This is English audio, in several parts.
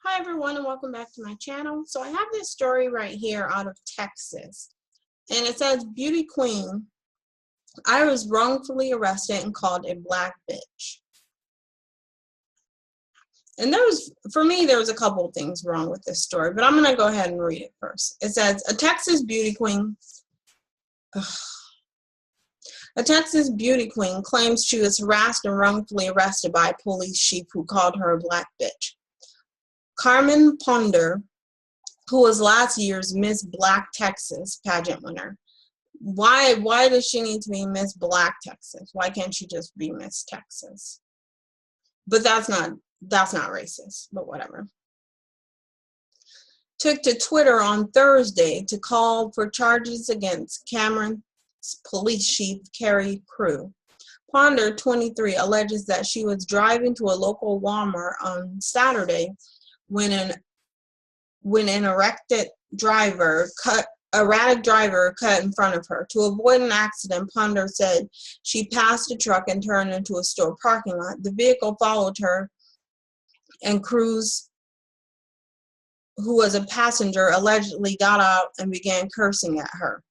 Hi everyone, and welcome back to my channel. So I have this story right here out of Texas, and it says, beauty queen, I was wrongfully arrested and called a black bitch. And for me, there was a couple of things wrong with this story, but I'm going to go ahead and read it first. It says, a Texas beauty queen claims she was harassed and wrongfully arrested by a police chief who called her a black bitch. Carmen Ponder, who was last year's Miss Black Texas pageant winner. Why does she need to be Miss Black Texas? Why can't she just be Miss Texas? But that's not racist, but whatever. Took to Twitter on Thursday to call for charges against Cameron's police chief, Carrie Crew. Ponder, 23, alleges that she was driving to a local Walmart on Saturday when an erratic driver cut in front of her. To avoid an accident, Ponder said she passed a truck and turned into a store parking lot. The vehicle followed her, and Cruz, who was a passenger, allegedly got out and began cursing at her.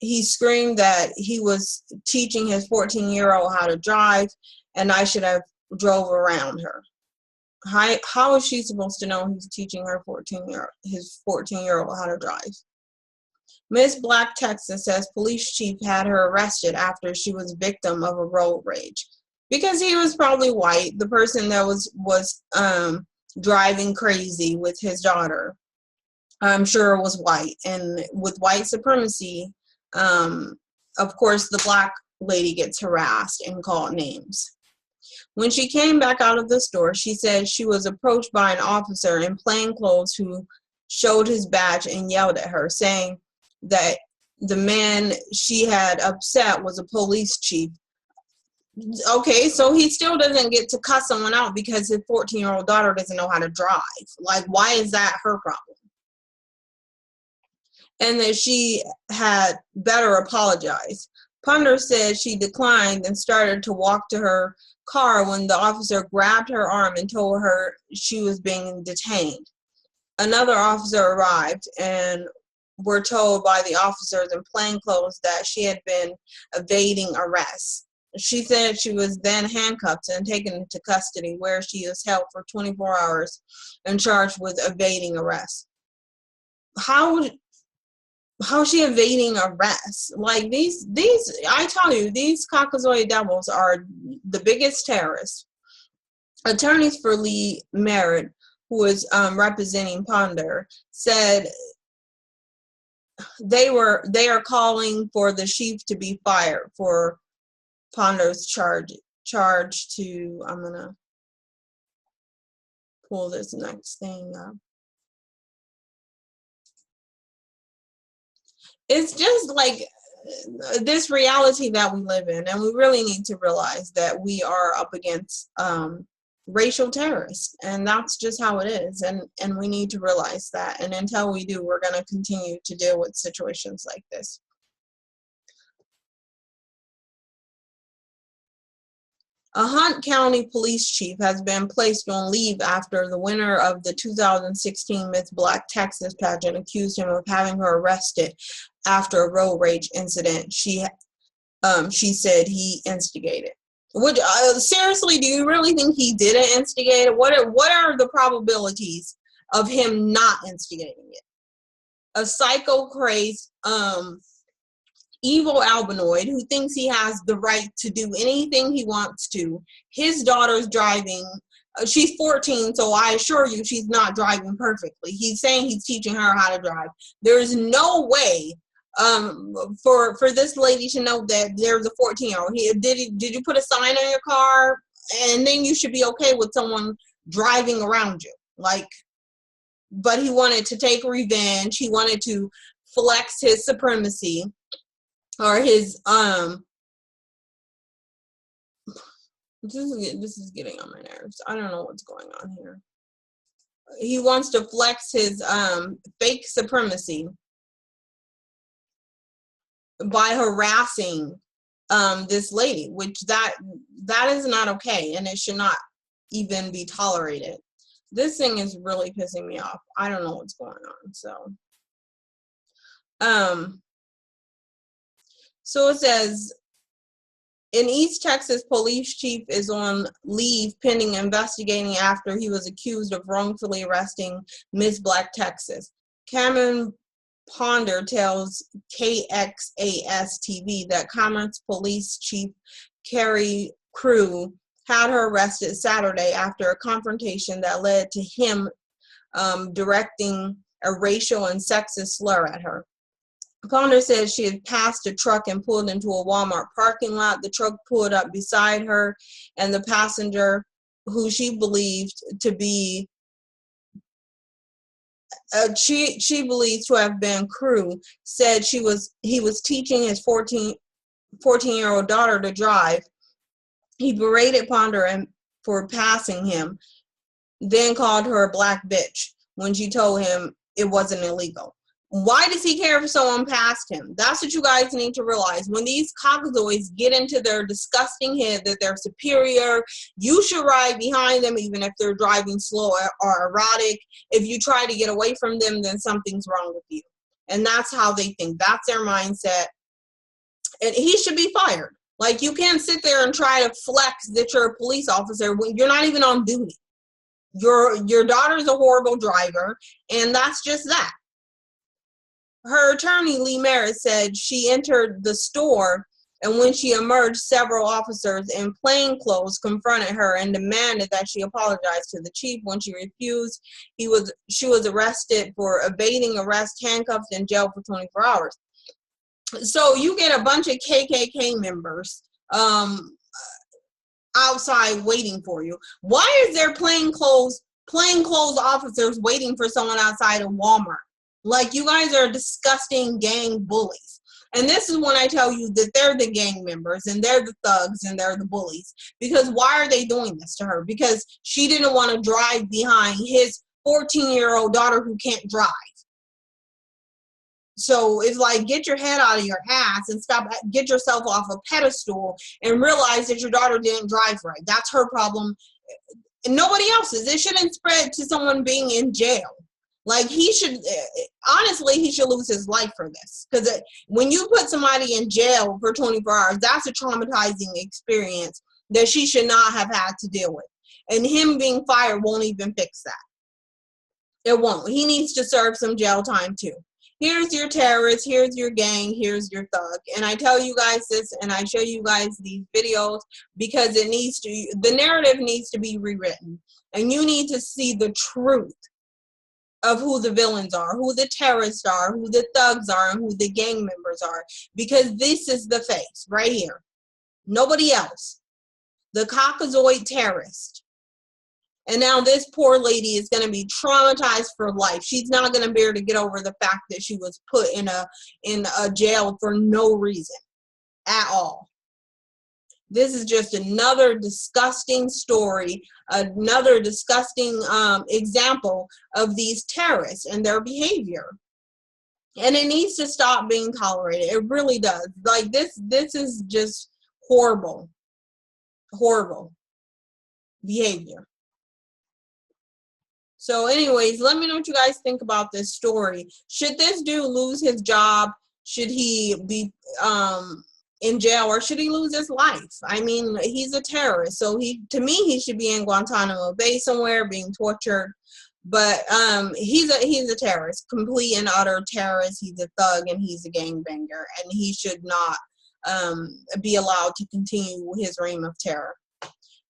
He screamed that he was teaching his 14-year-old how to drive, and I should have drove around her. How is she supposed to know he's teaching her his 14-year-old how to drive? Miss Black Texas says police chief had her arrested after she was victim of a road rage. Because he was probably white, the person that was driving crazy with his daughter, I'm sure was white. And with white supremacy, of course the black lady gets harassed and called names. When she came back out of the store, she said she was approached by an officer in plain clothes who showed his badge and yelled at her, saying that the man she had upset was a police chief. Okay, so he still doesn't get to cuss someone out because his 14-year-old daughter doesn't know how to drive. Like, why is that her problem? And that she had better apologize. Ponder said she declined and started to walk to her car when the officer grabbed her arm and told her she was being detained. Another officer arrived and were told by the officers in plain clothes that she had been evading arrest. She said she was then handcuffed and taken into custody, where she is held for 24 hours and charged with evading arrest. How is she evading arrest? Like these I tell you, these Caucasoid devils are the biggest terrorists. Attorneys for Lee Merritt, who is representing Ponder, said they are calling for the chief to be fired for Ponder's charge to, I'm gonna pull this next thing up. It's just like this reality that we live in, and we really need to realize that we are up against racial terrorists, and that's just how it is, and we need to realize that. And until we do, we're going to continue to deal with situations like this. A Hunt County police chief has been placed on leave after the winner of the 2016 Miss Black Texas pageant accused him of having her arrested after a road rage incident she said he instigated. Seriously, do you really think he didn't instigate it? What are the probabilities of him not instigating it? A psycho crazed evil albinoid who thinks he has the right to do anything he wants to. His daughter's driving. She's 14, so I assure you she's not driving perfectly. He's saying he's teaching her how to drive. There's no way for this lady to know that there's a 14-year-old. Did you put a sign on your car? And then you should be okay with someone driving around you. Like, but he wanted to take revenge. He wanted to flex his supremacy. Or his this is getting on my nerves. I don't know what's going on here. He wants to flex his fake supremacy by harassing this lady, which that is not okay, and it should not even be tolerated. This thing is really pissing me off. I don't know what's going on. So it says, in East Texas, police chief is on leave pending investigating after he was accused of wrongfully arresting Miss Black Texas. Cameron Ponder tells KXAS-TV that Commerce Police Chief Carrie Crew had her arrested Saturday after a confrontation that led to him directing a racial and sexist slur at her. Ponder said she had passed a truck and pulled into a Walmart parking lot. The truck pulled up beside her, and the passenger, who she believed to be she believes to have been Crew, said he was teaching his 14-year-old daughter to drive. He berated Ponder for passing him, then called her a black bitch when she told him it wasn't illegal. Why does he care if someone passed him? That's what you guys need to realize. When these cockazoids get into their disgusting head that they're superior, you should ride behind them even if they're driving slow or erratic. If you try to get away from them, then something's wrong with you. And that's how they think. That's their mindset. And he should be fired. Like, you can't sit there and try to flex that you're a police officer when you're not even on duty. Your daughter's a horrible driver, and that's just that. Her attorney, Lee Merritt, said she entered the store, and when she emerged, several officers in plainclothes confronted her and demanded that she apologize to the chief. When she refused, she was arrested for evading arrest, handcuffed, and jailed for 24 hours. So you get a bunch of KKK members outside waiting for you. Why is there plainclothes officers waiting for someone outside of Walmart? Like, you guys are disgusting gang bullies. And this is when I tell you that they're the gang members and they're the thugs and they're the bullies. Because why are they doing this to her? Because she didn't want to drive behind his 14-year-old daughter who can't drive. So it's like, get your head out of your ass and get yourself off a pedestal and realize that your daughter didn't drive right. That's her problem and nobody else's. It shouldn't spread to someone being in jail. Like, he should lose his life for this. Because when you put somebody in jail for 24 hours, that's a traumatizing experience that she should not have had to deal with. And him being fired won't even fix that. It won't. He needs to serve some jail time too. Here's your terrorist, here's your gang, here's your thug. And I tell you guys this, and I show you guys these videos because the narrative needs to be rewritten. And you need to see the truth of who the villains are, who the terrorists are, who the thugs are, and who the gang members are. Because this is the face right here. Nobody else. The cockazoid terrorist. And now this poor lady is going to be traumatized for life. She's not going to be able to get over the fact that she was put in a jail for no reason at all. This is just another disgusting story, another disgusting example of these terrorists and their behavior. And it needs to stop being tolerated. It really does. Like, this is just horrible, horrible behavior. So anyways, let me know what you guys think about this story. Should this dude lose his job? Should he be in jail, or should he lose his life? I mean, he's a terrorist, so to me he should be in Guantanamo Bay somewhere being tortured. But he's a terrorist, complete and utter terrorist. He's a thug and he's a gangbanger, and he should not be allowed to continue his reign of terror.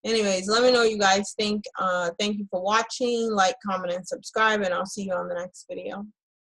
Anyways, let me know what you guys think. Thank you for watching. Like, comment, and subscribe, and I'll see you on the next video.